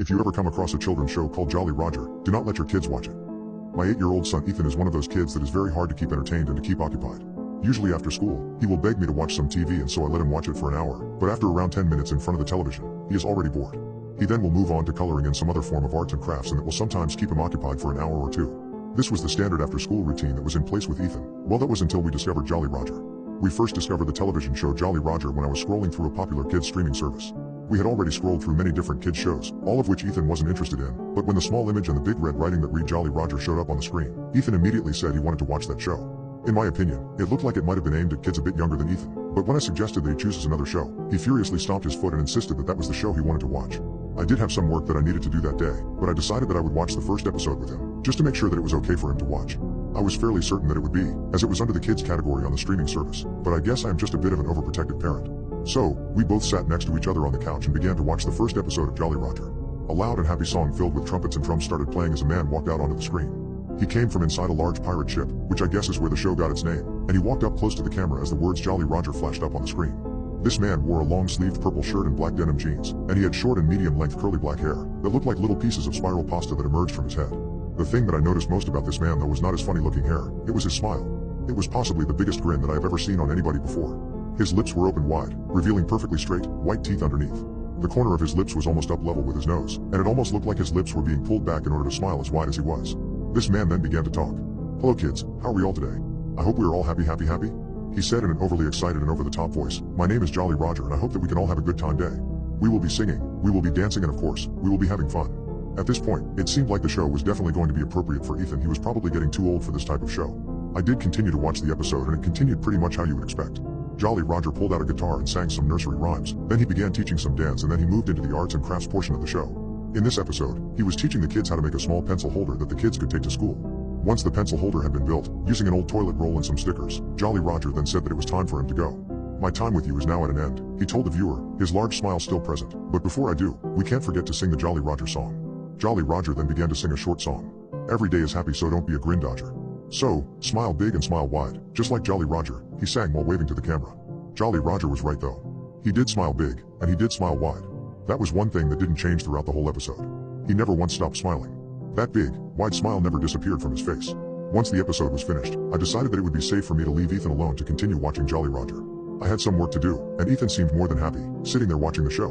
If you ever come across a children's show called Jolly Roger, do not let your kids watch it. My 8-year-old son Ethan is one of those kids that is very hard to keep entertained and to keep occupied. Usually after school, he will beg me to watch some TV, and so I let him watch it for an hour, but after around 10 minutes in front of the television, he is already bored. He then will move on to coloring in some other form of arts and crafts, and it will sometimes keep him occupied for an hour or two. This was the standard after school routine that was in place with Ethan. Well, that was until we discovered Jolly Roger. We first discovered the television show Jolly Roger when I was scrolling through a popular kids streaming service. We had already scrolled through many different kids shows, all of which Ethan wasn't interested in, but when the small image and the big red writing that read Jolly Roger showed up on the screen, Ethan immediately said he wanted to watch that show. In my opinion, it looked like it might have been aimed at kids a bit younger than Ethan, but when I suggested that he chooses another show, he furiously stomped his foot and insisted that that was the show he wanted to watch. I did have some work that I needed to do that day, but I decided that I would watch the first episode with him, just to make sure that it was okay for him to watch. I was fairly certain that it would be, as it was under the kids category on the streaming service, but I guess I am just a bit of an overprotective parent. So, we both sat next to each other on the couch and began to watch the first episode of Jolly Roger. A loud and happy song filled with trumpets and drums started playing as a man walked out onto the screen. He came from inside a large pirate ship, which I guess is where the show got its name, and he walked up close to the camera as the words Jolly Roger flashed up on the screen. This man wore a long-sleeved purple shirt and black denim jeans, and he had short and medium-length curly black hair that looked like little pieces of spiral pasta that emerged from his head. The thing that I noticed most about this man though was not his funny-looking hair, it was his smile. It was possibly the biggest grin that I have ever seen on anybody before. His lips were open wide, revealing perfectly straight, white teeth underneath. The corner of his lips was almost up level with his nose, and it almost looked like his lips were being pulled back in order to smile as wide as he was. This man then began to talk. "Hello kids, how are we all today? I hope we are all happy. He said in an overly excited and over-the-top voice. "My name is Jolly Roger and I hope that we can all have a good time day. We will be singing, we will be dancing, and of course, we will be having fun." At this point, it seemed like the show was definitely going to be appropriate for Ethan. He was probably getting too old for this type of show. I did continue to watch the episode, and it continued pretty much how you would expect. Jolly Roger pulled out a guitar and sang some nursery rhymes, then he began teaching some dance, and then he moved into the arts and crafts portion of the show. In this episode, he was teaching the kids how to make a small pencil holder that the kids could take to school. Once the pencil holder had been built, using an old toilet roll and some stickers, Jolly Roger then said that it was time for him to go. "My time with you is now at an end," he told the viewer, his large smile still present. "But before I do, we can't forget to sing the Jolly Roger song." Jolly Roger then began to sing a short song. "Every day is happy, so don't be a grin dodger. So, smile big and smile wide, just like Jolly Roger," he sang while waving to the camera. Jolly Roger was right though. He did smile big, and he did smile wide. That was one thing that didn't change throughout the whole episode. He never once stopped smiling. That big, wide smile never disappeared from his face. Once the episode was finished, I decided that it would be safe for me to leave Ethan alone to continue watching Jolly Roger. I had some work to do, and Ethan seemed more than happy, sitting there watching the show.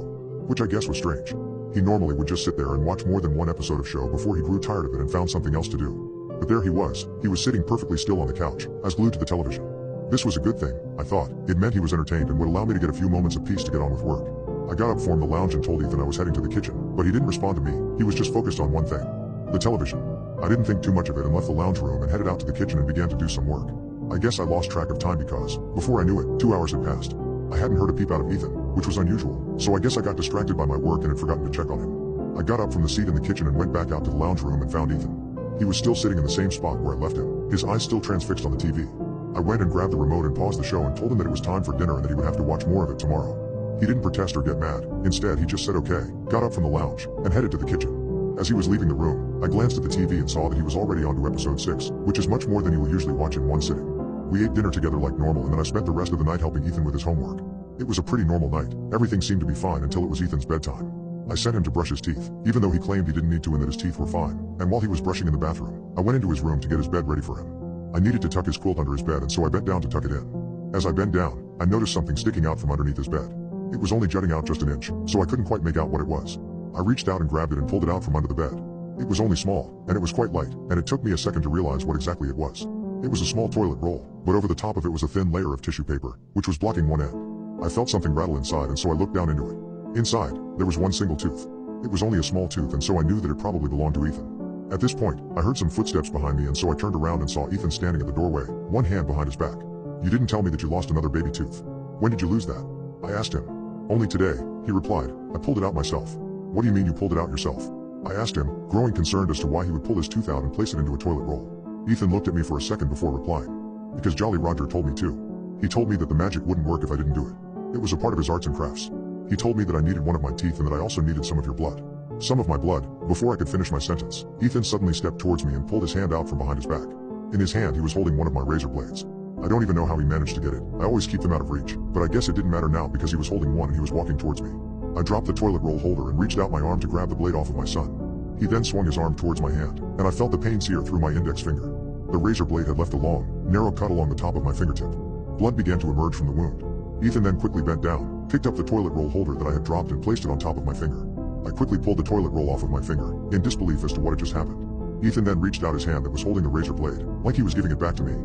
Which I guess was strange. He normally would just sit there and watch more than one episode of show before he grew tired of it and found something else to do. But there he was sitting perfectly still on the couch, as glued to the television. This was a good thing, I thought. It meant he was entertained and would allow me to get a few moments of peace to get on with work. I got up from the lounge and told Ethan I was heading to the kitchen, but he didn't respond to me. He was just focused on one thing. The television. I didn't think too much of it and left the lounge room and headed out to the kitchen and began to do some work. I guess I lost track of time because, before I knew it, 2 hours had passed. I hadn't heard a peep out of Ethan, which was unusual, so I guess I got distracted by my work and had forgotten to check on him. I got up from the seat in the kitchen and went back out to the lounge room and found Ethan. He was still sitting in the same spot where I left him, his eyes still transfixed on the TV. I went and grabbed the remote and paused the show and told him that it was time for dinner and that he would have to watch more of it tomorrow. He didn't protest or get mad. Instead, he just said okay, got up from the lounge, and headed to the kitchen. As he was leaving the room, I glanced at the TV and saw that he was already on to episode 6, which is much more than you will usually watch in one sitting. We ate dinner together like normal, and then I spent the rest of the night helping Ethan with his homework. It was a pretty normal night. Everything seemed to be fine until it was Ethan's bedtime. I sent him to brush his teeth, even though he claimed he didn't need to and that his teeth were fine. And while he was brushing in the bathroom, I went into his room to get his bed ready for him. I needed to tuck his quilt under his bed, and so I bent down to tuck it in. As I bent down, I noticed something sticking out from underneath his bed. It was only jutting out just an inch, so I couldn't quite make out what it was. I reached out and grabbed it and pulled it out from under the bed. It was only small, and it was quite light, and it took me a second to realize what exactly it was. It was a small toilet roll, but over the top of it was a thin layer of tissue paper, which was blocking one end. I felt something rattle inside, and so I looked down into it. Inside, there was one single tooth. It was only a small tooth, and so I knew that it probably belonged to Ethan. At this point, I heard some footsteps behind me, and so I turned around and saw Ethan standing at the doorway, one hand behind his back. "You didn't tell me that you lost another baby tooth. When did you lose that?" I asked him. "Only today," he replied. "I pulled it out myself." "What do you mean you pulled it out yourself?" I asked him, growing concerned as to why he would pull his tooth out and place it into a toilet roll. Ethan looked at me for a second before replying. "Because Jolly Roger told me to. He told me that the magic wouldn't work if I didn't do it. It was a part of his arts and crafts. He told me that I needed one of my teeth and that I also needed some of your blood." Some of my blood. Before I could finish my sentence, Ethan suddenly stepped towards me and pulled his hand out from behind his back. In his hand he was holding one of my razor blades. I don't even know how he managed to get it. I always keep them out of reach, but I guess it didn't matter now because he was holding one and he was walking towards me. I dropped the toilet roll holder and reached out my arm to grab the blade off of my son. He then swung his arm towards my hand, and I felt the pain sear through my index finger. The razor blade had left a long, narrow cut along the top of my fingertip. Blood began to emerge from the wound. Ethan then quickly bent down, picked up the toilet roll holder that I had dropped and placed it on top of my finger. I quickly pulled the toilet roll off of my finger, in disbelief as to what had just happened. Ethan then reached out his hand that was holding the razor blade, like he was giving it back to me.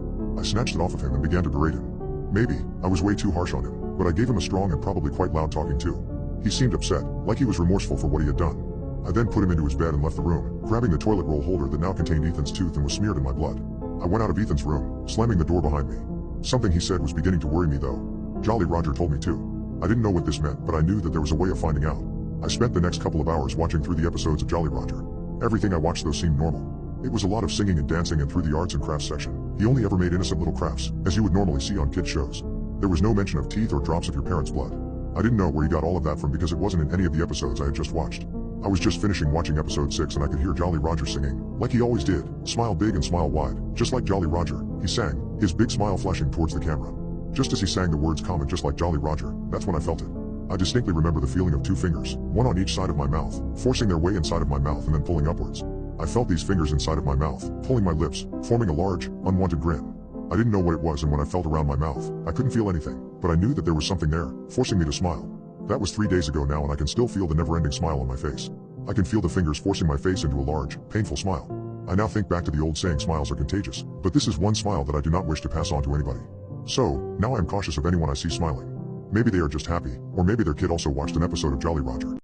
I snatched it off of him and began to berate him. Maybe, I was way too harsh on him, but I gave him a strong and probably quite loud talking too. He seemed upset, like he was remorseful for what he had done. I then put him into his bed and left the room, grabbing the toilet roll holder that now contained Ethan's tooth and was smeared in my blood. I went out of Ethan's room, slamming the door behind me. Something he said was beginning to worry me though. Jolly Roger told me too. I didn't know what this meant, but I knew that there was a way of finding out. I spent the next couple of hours watching through the episodes of Jolly Roger. Everything I watched though seemed normal. It was a lot of singing and dancing and through the arts and crafts section. He only ever made innocent little crafts, as you would normally see on kids shows. There was no mention of teeth or drops of your parents' blood. I didn't know where he got all of that from because it wasn't in any of the episodes I had just watched. I was just finishing watching episode 6 and I could hear Jolly Roger singing, like he always did, smile big and smile wide, just like Jolly Roger, he sang, his big smile flashing towards the camera. Just as he sang the words "comment just like Jolly Roger," that's when I felt it. I distinctly remember the feeling of 2 fingers, one on each side of my mouth, forcing their way inside of my mouth and then pulling upwards. I felt these fingers inside of my mouth, pulling my lips, forming a large, unwanted grin. I didn't know what it was, and when I felt around my mouth, I couldn't feel anything, but I knew that there was something there, forcing me to smile. That was 3 days ago now and I can still feel the never-ending smile on my face. I can feel the fingers forcing my face into a large, painful smile. I now think back to the old saying smiles are contagious, but this is one smile that I do not wish to pass on to anybody. So, now I am cautious of anyone I see smiling. Maybe they are just happy, or maybe their kid also watched an episode of Jolly Roger.